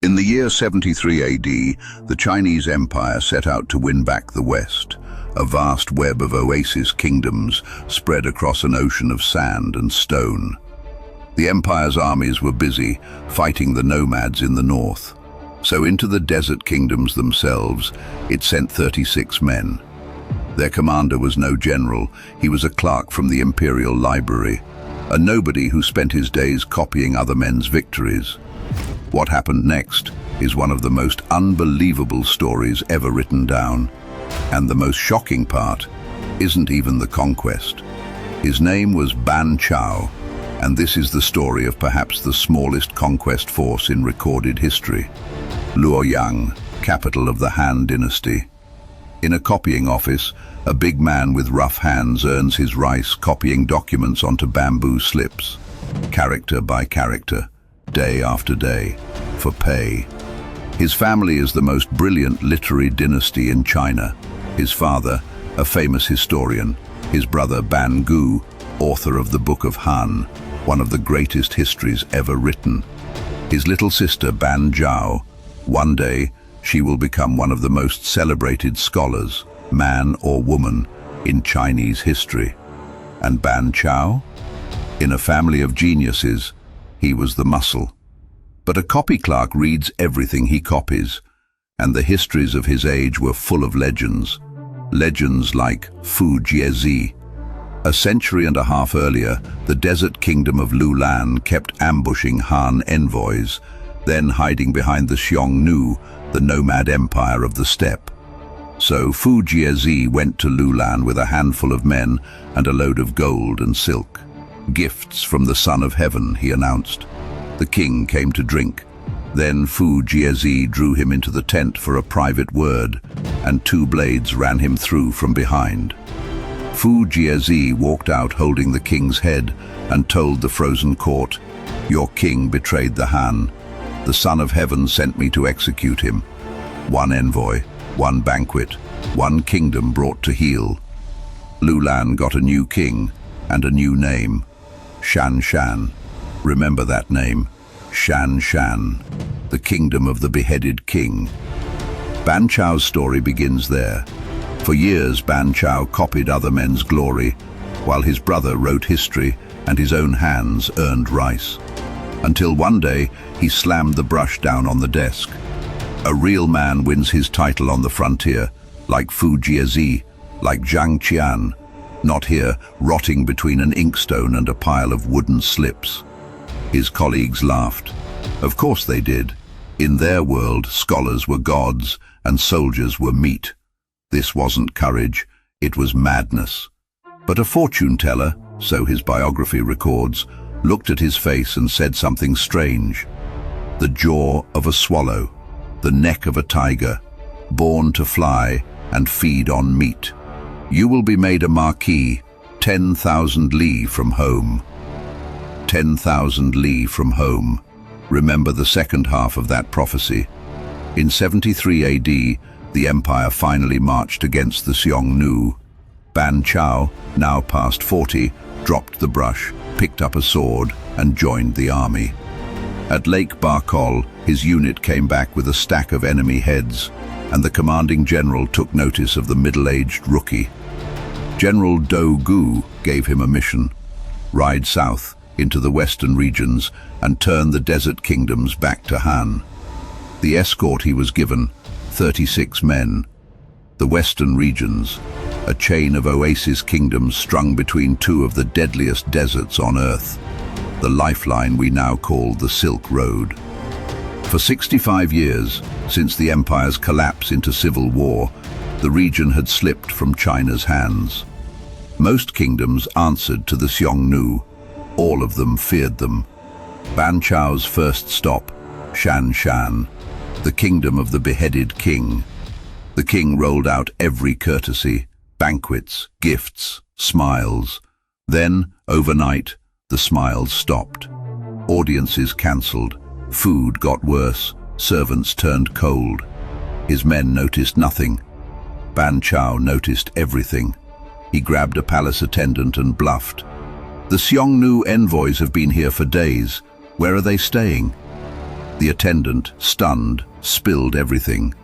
In the year 73 AD, the Chinese Empire set out to win back the West, a vast web of oasis kingdoms spread across an ocean of sand and stone. The empire's armies were busy fighting the nomads in the north. So into the desert kingdoms themselves, it sent 36 men. Their commander was no general, he was a clerk from the imperial library, a nobody who spent his days copying other men's victories. What happened next is one of the most unbelievable stories ever written down. And the most shocking part isn't even the conquest. His name was Banchao, and this is the story of perhaps the smallest conquest force in recorded history. Luoyang, capital of the Han dynasty. In a copying office, a big man with rough hands earns his rice copying documents onto bamboo slips, character by character, day after day, for pay. His family is the most brilliant literary dynasty in China. His father, a famous historian, his brother Ban Gu, author of the Book of Han, one of the greatest histories ever written. His little sister Banchao, one day she will become one of the most celebrated scholars, man or woman, in Chinese history. And Banchao? In a family of geniuses, he was the muscle. But a copy clerk reads everything he copies, and the histories of his age were full of legends. Legends like Fu Jiezi. A century and a half earlier, the desert kingdom of Luoyang kept ambushing Han envoys, then hiding behind the Xiongnu, the nomad empire of the steppe. So Fu Jiezi went to Luoyang with a handful of men and a load of gold and silk. Gifts from the Son of Heaven, he announced. The king came to drink. Then Fu Jiezi drew him into the tent for a private word, and two blades ran him through from behind. Fu Jiezi walked out holding the king's head and told the frozen court, "Your king betrayed the Han. The Son of Heaven sent me to execute him." One envoy, one banquet, one kingdom brought to heel. Luoyang got a new king and a new name, Shan Shan. Remember that name, Shan Shan, the kingdom of the beheaded king. Banchao's story begins there. For years, Banchao copied other men's glory, while his brother wrote history and his own hands earned rice. Until one day, he slammed the brush down on the desk. A real man wins his title on the frontier, like Fu Jiezi, like Zhang Qian, not here, rotting between an inkstone and a pile of wooden slips. His colleagues laughed. Of course they did. In their world, scholars were gods and soldiers were meat. This wasn't courage, it was madness. But a fortune teller, so his biography records, looked at his face and said something strange. The jaw of a swallow, the neck of a tiger, born to fly and feed on meat. You will be made a marquee, 10,000 li from home. 10,000 li from home. Remember the second half of that prophecy. In 73 AD, the empire finally marched against the Xiongnu. Banchao, now past 40, dropped the brush, picked up a sword, and joined the army. At Lake Barkol, his unit came back with a stack of enemy heads, and the commanding general took notice of the middle-aged rookie. General Do Gu gave him a mission: ride south into the western regions and turn the desert kingdoms back to Han. The escort he was given, 36 men. The western regions, a chain of oasis kingdoms strung between two of the deadliest deserts on Earth, the lifeline we now call the Silk Road. For 65 years, since the empire's collapse into civil war, the region had slipped from China's hands. Most kingdoms answered to the Xiongnu. All of them feared them. Banchao's first stop, Shan Shan, the kingdom of the beheaded king. The king rolled out every courtesy, banquets, gifts, smiles. Then, overnight, the smiles stopped. Audiences cancelled, food got worse, servants turned cold. His men noticed nothing. Banchao noticed everything. He grabbed a palace attendant and bluffed. "The Xiongnu envoys have been here for days. Where are they staying?" The attendant, stunned, spilled everything.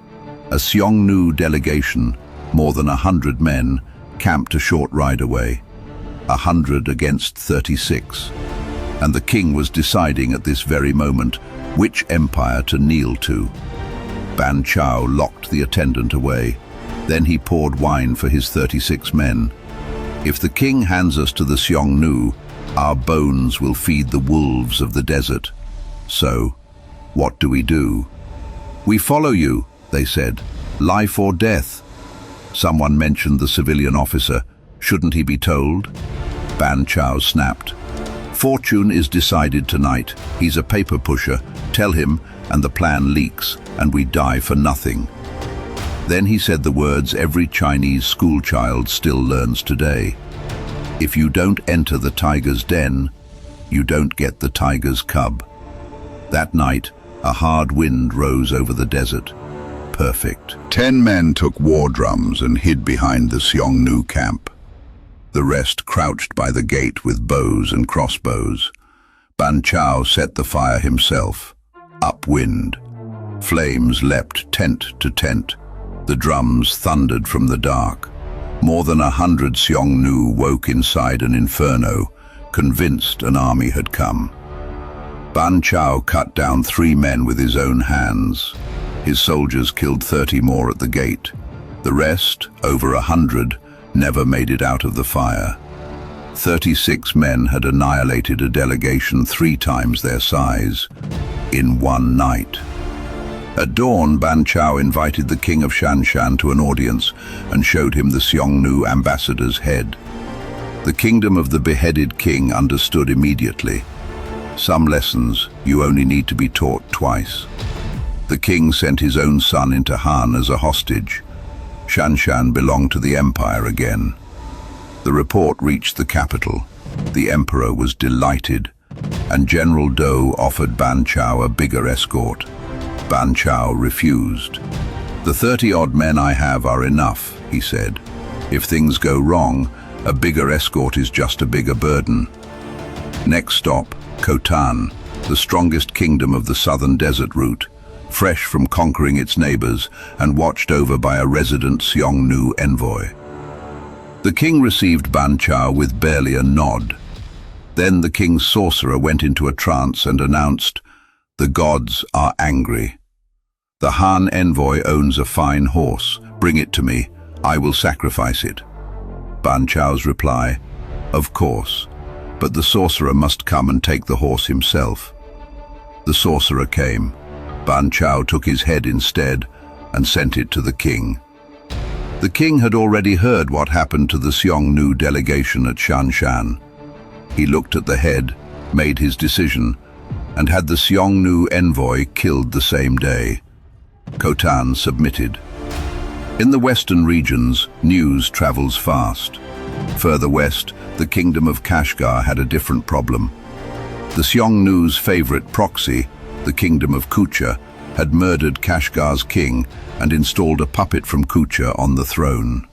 A Xiongnu delegation, more than 100 men, camped a short ride away. 100 against 36. And the king was deciding at this very moment which empire to kneel to. Banchao locked the attendant away. Then he poured wine for his 36 men. If the king hands us to the Xiongnu, our bones will feed the wolves of the desert. So, what do? We follow you, they said. Life or death. Someone mentioned the civilian officer. Shouldn't he be told? Banchao snapped. Fortune is decided tonight. He's a paper pusher. Tell him, and the plan leaks, and we die for nothing. Then he said the words every Chinese schoolchild still learns today. If you don't enter the tiger's den, you don't get the tiger's cub. That night, a hard wind rose over the desert. Perfect. 10 men took war drums and hid behind the Xiongnu camp. The rest crouched by the gate with bows and crossbows. Banchao set the fire himself. Upwind. Flames leapt tent to tent. The drums thundered from the dark. More than 100 Xiongnu woke inside an inferno, convinced an army had come. Banchao cut down 3 men with his own hands. His soldiers killed 30 more at the gate. The rest, over 100, never made it out of the fire. 36 men had annihilated a delegation 3 times their size, in one night. At dawn, Banchao invited the king of Shan Shan to an audience and showed him the Xiongnu ambassador's head. The kingdom of the beheaded king understood immediately. Some lessons you only need to be taught twice. The king sent his own son into Han as a hostage. Shan Shan belonged to the empire again. The report reached the capital. The emperor was delighted, and General Do offered Banchao a bigger escort. Banchao refused. The 30-odd men I have are enough, he said. If things go wrong, a bigger escort is just a bigger burden. Next stop, Khotan, the strongest kingdom of the southern desert route, fresh from conquering its neighbors and watched over by a resident Xiongnu envoy. The king received Banchao with barely a nod. Then the king's sorcerer went into a trance and announced, "The gods are angry. The Han envoy owns a fine horse. Bring it to me. I will sacrifice it." Banchao's reply, "Of course, but the sorcerer must come and take the horse himself." The sorcerer came. Banchao took his head instead and sent it to the king. The king had already heard what happened to the Xiongnu delegation at Shan Shan. He looked at the head, made his decision, and had the Xiongnu envoy killed the same day. Khotan submitted. In the western regions, news travels fast. Further west, the kingdom of Kashgar had a different problem. The Xiongnu's favorite proxy, the kingdom of Kucha, had murdered Kashgar's king and installed a puppet from Kucha on the throne.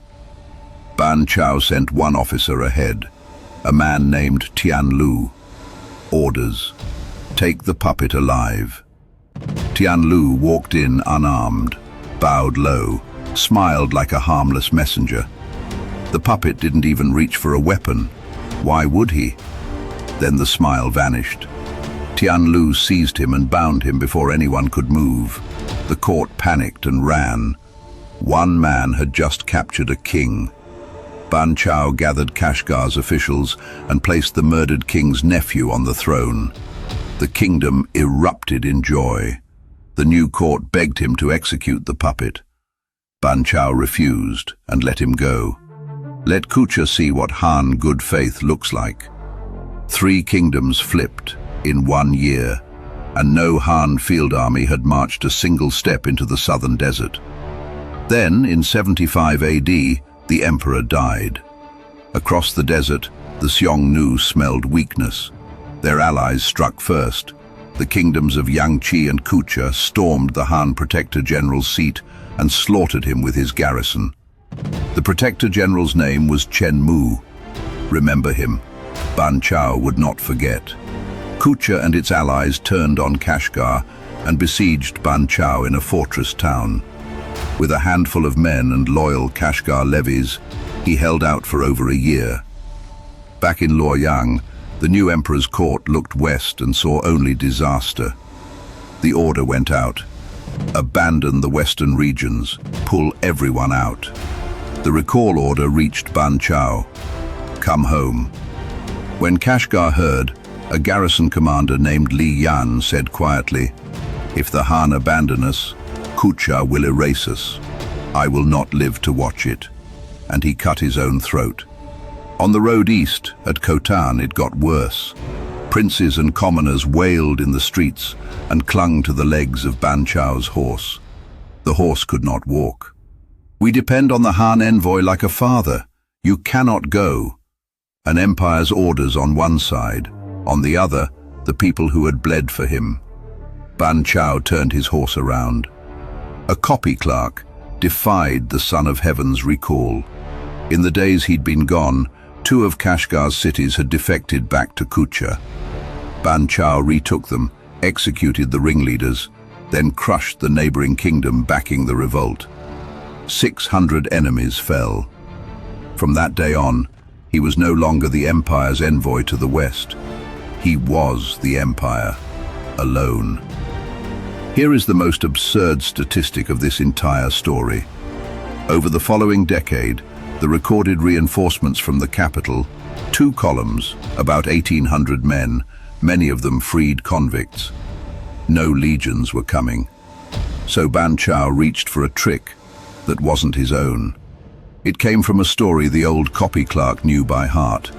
Banchao sent one officer ahead, a man named Tianlu. Orders: take the puppet alive. Tianlu walked in unarmed, bowed low, smiled like a harmless messenger. The puppet didn't even reach for a weapon. Why would he? Then the smile vanished. Tianlu seized him and bound him before anyone could move. The court panicked and ran. One man had just captured a king. Banchao gathered Kashgar's officials and placed the murdered king's nephew on the throne. The kingdom erupted in joy. The new court begged him to execute the puppet. Banchao refused and let him go. Let Kucha see what Han good faith looks like. 3 kingdoms flipped in 1 year, and no Han field army had marched a single step into the southern desert. Then, in 75 AD, the emperor died. Across the desert, the Xiongnu smelled weakness. Their allies struck first. The kingdoms of Yangqi and Kucha stormed the Han Protector General's seat and slaughtered him with his garrison. The Protector General's name was Chen Mu. Remember him. Banchao would not forget. Kucha and its allies turned on Kashgar, and besieged Banchao in a fortress town. With a handful of men and loyal Kashgar levies, he held out for over a year. Back in Luoyang, the new emperor's court looked west and saw only disaster. The order went out: abandon the western regions, pull everyone out. The recall order reached Banchao: come home. When Kashgar heard, a garrison commander named Li Yan said quietly, "If the Han abandon us, Kucha will erase us. I will not live to watch it." And he cut his own throat. On the road east, at Khotan, it got worse. Princes and commoners wailed in the streets and clung to the legs of Banchao's horse. The horse could not walk. "We depend on the Han envoy like a father. You cannot go." An empire's orders on one side, on the other, the people who had bled for him. Banchao turned his horse around. A copy clerk defied the Son of Heaven's recall. In the days he'd been gone, 2 of Kashgar's cities had defected back to Kucha. Banchao retook them, executed the ringleaders, then crushed the neighboring kingdom backing the revolt. 600 enemies fell. From that day on, he was no longer the empire's envoy to the west. He was the empire, alone. Here is the most absurd statistic of this entire story. Over the following decade, the recorded reinforcements from the capital, 2 columns, about 1,800 men, many of them freed convicts. No legions were coming. So Banchao reached for a trick that wasn't his own. It came from a story the old copy clerk knew by heart.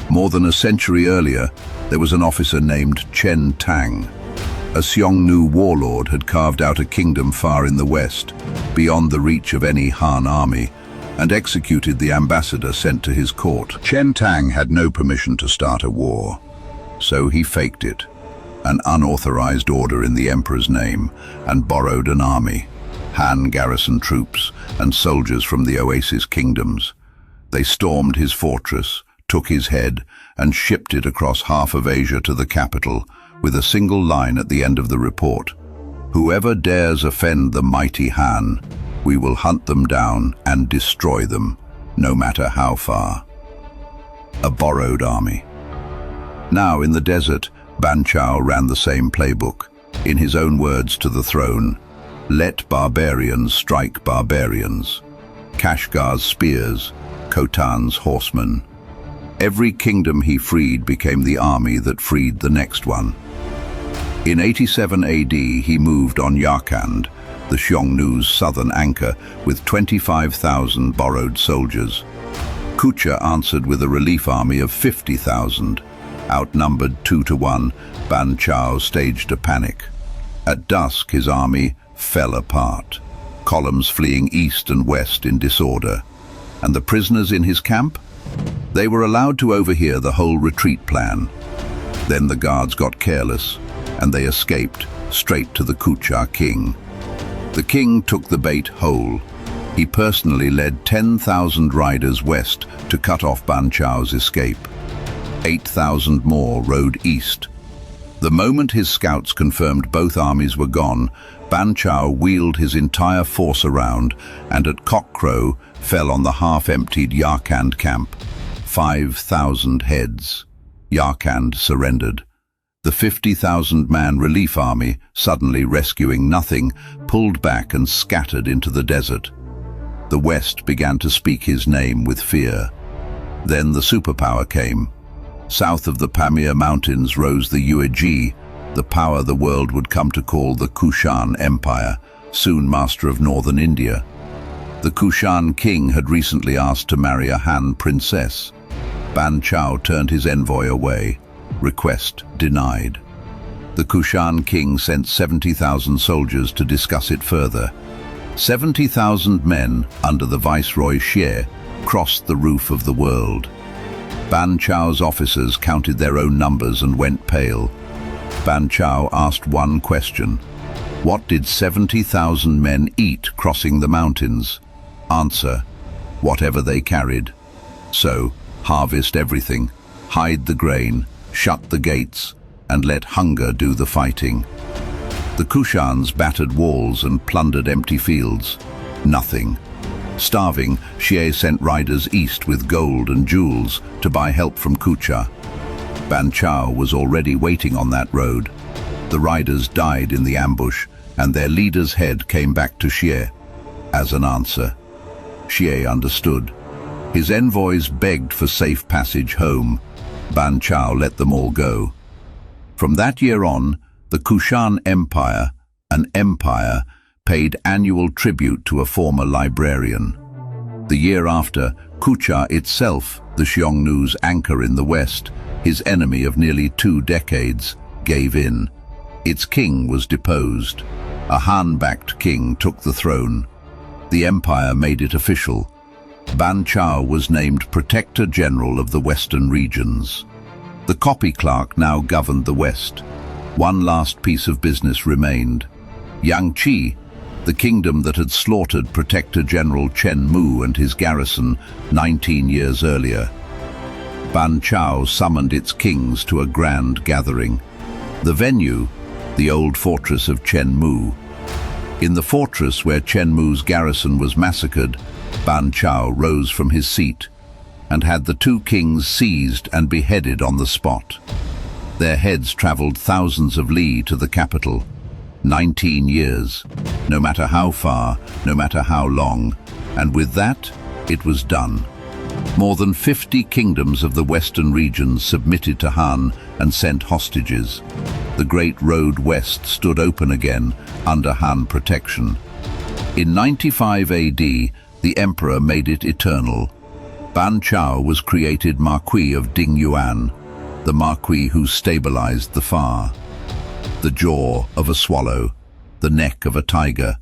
More than a century earlier, there was an officer named Chen Tang. A Xiongnu warlord had carved out a kingdom far in the west, beyond the reach of any Han army, and executed the ambassador sent to his court. Chen Tang had no permission to start a war, so he faked it, an unauthorized order in the emperor's name, and borrowed an army, Han garrison troops and soldiers from the oasis kingdoms. They stormed his fortress, took his head, and shipped it across half of Asia to the capital, with a single line at the end of the report: "Whoever dares offend the mighty Han, we will hunt them down and destroy them, no matter how far." A borrowed army. Now in the desert, Banchao ran the same playbook. In his own words to the throne, "Let barbarians strike barbarians. Kashgar's spears, Khotan's horsemen." Every kingdom he freed became the army that freed the next one. In 87 AD, he moved on Yarkand, the Xiongnu's southern anchor, with 25,000 borrowed soldiers. Kucha answered with a relief army of 50,000. Outnumbered 2 to 1, Banchao staged a panic. At dusk, his army fell apart, columns fleeing east and west in disorder. And the prisoners in his camp? They were allowed to overhear the whole retreat plan. Then the guards got careless, and they escaped straight to the Kucha king. The king took the bait whole. He personally led 10,000 riders west to cut off Banchao's escape. 8,000 more rode east. The moment his scouts confirmed both armies were gone, Banchao wheeled his entire force around and at cockcrow fell on the half-emptied Yarkand camp. 5,000 heads. Yarkand surrendered. The 50,000-man relief army, suddenly rescuing nothing, pulled back and scattered into the desert. The West began to speak his name with fear. Then the superpower came. South of the Pamir Mountains rose the Yuezhi, the power the world would come to call the Kushan Empire, soon master of northern India. The Kushan king had recently asked to marry a Han princess. Banchao turned his envoy away. Request denied. The Kushan king sent 70,000 soldiers to discuss it further. 70,000 men, under the viceroy Xie, crossed the roof of the world. Banchao's officers counted their own numbers and went pale. Banchao asked one question: what did 70,000 men eat crossing the mountains? Answer: whatever they carried. So, harvest everything, hide the grain, shut the gates, and let hunger do the fighting. The Kushans battered walls and plundered empty fields. Nothing. Starving, Xie sent riders east with gold and jewels to buy help from Kucha. Banchao was already waiting on that road. The riders died in the ambush, and their leader's head came back to Xie. As an answer, Xie understood. His envoys begged for safe passage home. Banchao let them all go. From that year on, the Kushan Empire, an empire, paid annual tribute to a former librarian. The year after, Kucha itself, the Xiongnu's anchor in the west, his enemy of nearly 2 decades, gave in. Its king was deposed. A Han-backed king took the throne. The empire made it official. Banchao was named Protector General of the Western regions. The copy clerk now governed the west. One last piece of business remained. Yangqi, the kingdom that had slaughtered Protector General Chen Mu and his garrison 19 years earlier. Banchao summoned its kings to a grand gathering. The venue, the old fortress of Chen Mu. In the fortress where Chen Mu's garrison was massacred, Banchao rose from his seat and had the 2 kings seized and beheaded on the spot. Their heads traveled thousands of li to the capital. 19 years, no matter how far, no matter how long, and with that, it was done. More than 50 kingdoms of the western regions submitted to Han and sent hostages. The great road west stood open again under Han protection. In 95 AD, the emperor made it eternal. Banchao was created marquee of Dingyuan, the marquee who stabilized the far. The jaw of a swallow, the neck of a tiger,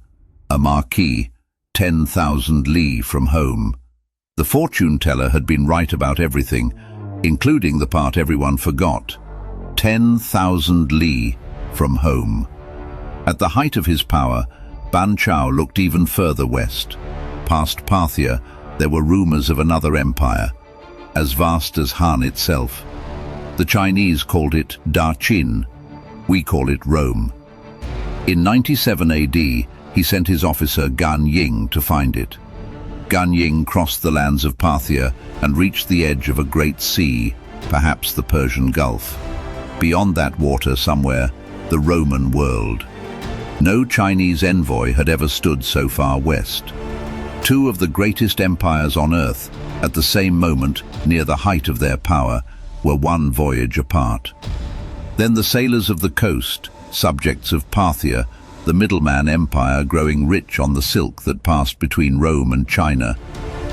a marquee, 10,000 li from home. The fortune teller had been right about everything, including the part everyone forgot. 10,000 li from home. At the height of his power, Banchao looked even further west. Past Parthia, there were rumors of another empire, as vast as Han itself. The Chinese called it Daqin. We call it Rome. In 97 AD, he sent his officer Gan Ying to find it. Gan Ying crossed the lands of Parthia and reached the edge of a great sea, perhaps the Persian Gulf. Beyond that water somewhere, the Roman world. No Chinese envoy had ever stood so far west. 2 of the greatest empires on earth, at the same moment, near the height of their power, were 1 voyage apart. Then the sailors of the coast, subjects of Parthia, the middleman empire growing rich on the silk that passed between Rome and China,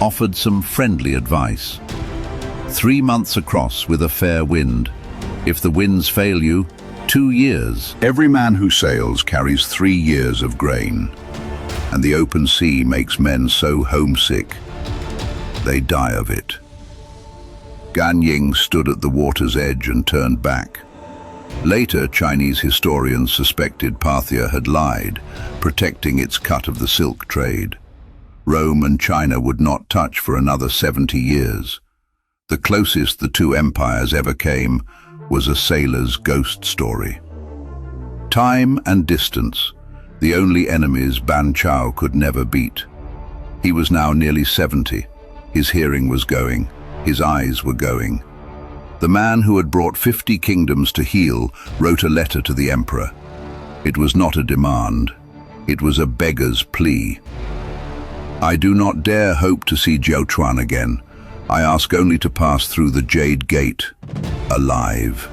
offered some friendly advice. 3 months across with a fair wind. If the winds fail you, 2 years. Every man who sails carries 3 years of grain, and the open sea makes men so homesick, they die of it. Gan Ying stood at the water's edge and turned back. Later, Chinese historians suspected Parthia had lied, protecting its cut of the silk trade. Rome and China would not touch for another 70 years. The closest the 2 empires ever came was a sailor's ghost story. Time and distance, the only enemies Banchao could never beat. He was now nearly 70. His hearing was going. His eyes were going. The man who had brought 50 kingdoms to heel wrote a letter to the emperor. It was not a demand. It was a beggar's plea. I do not dare hope to see Jiaochuan again. I ask only to pass through the Jade Gate, alive.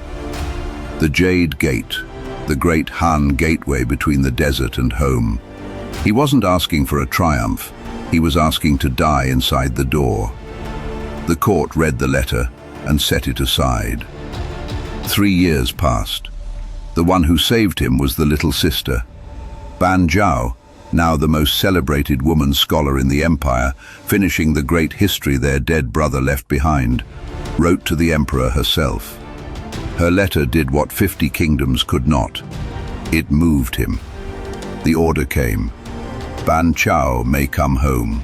The Jade Gate, the great Han gateway between the desert and home. He wasn't asking for a triumph. He was asking to die inside the door. The court read the letter and set it aside. 3 years passed. The one who saved him was the little sister. Banchao, now the most celebrated woman scholar in the empire, finishing the great history their dead brother left behind, wrote to the emperor herself. Her letter did what 50 kingdoms could not. It moved him. The order came. Banchao may come home.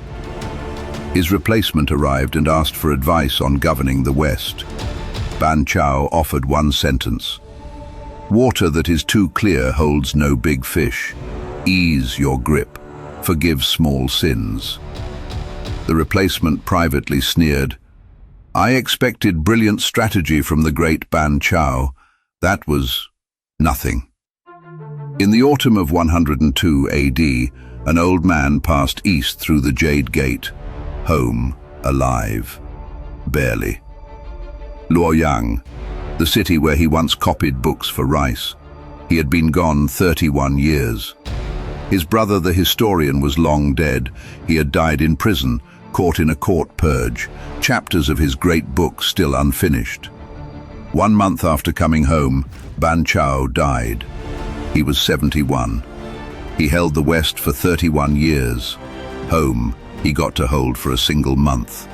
His replacement arrived and asked for advice on governing the West. Banchao offered one sentence: Water that is too clear holds no big fish. Ease your grip. Forgive small sins. The replacement privately sneered, I expected brilliant strategy from the great banchao. That was nothing. In the autumn of 102 AD, an old man passed east through the Jade Gate, home, alive, barely. Luoyang, the city where he once copied books for rice. He had been gone 31 years. His brother, the historian, was long dead. He had died in prison, caught in a court purge, chapters of his great book still unfinished. 1 month after coming home, Banchao died. He was 71. He held the West for 31 years. Home, he got to hold for a single month.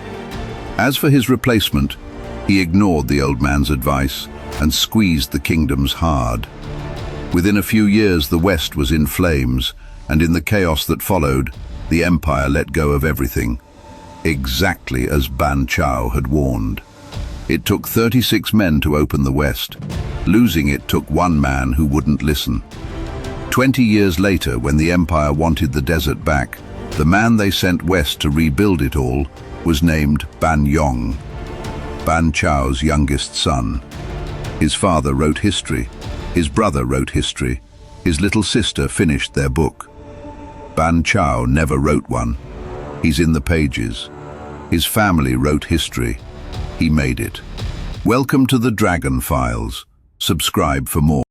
As for his replacement, he ignored the old man's advice and squeezed the kingdoms hard. Within a few years, the West was in flames, and in the chaos that followed, the empire let go of everything, exactly as Banchao had warned. It took 36 men to open the West. Losing it took one man who wouldn't listen. 20 years later, when the empire wanted the desert back, the man they sent west to rebuild it all was named Ban Yong, Banchao's youngest son. His father wrote history. His brother wrote history. His little sister finished their book. Banchao never wrote one. He's in the pages. His family wrote history. He made it. Welcome to the Dragon Files. Subscribe for more.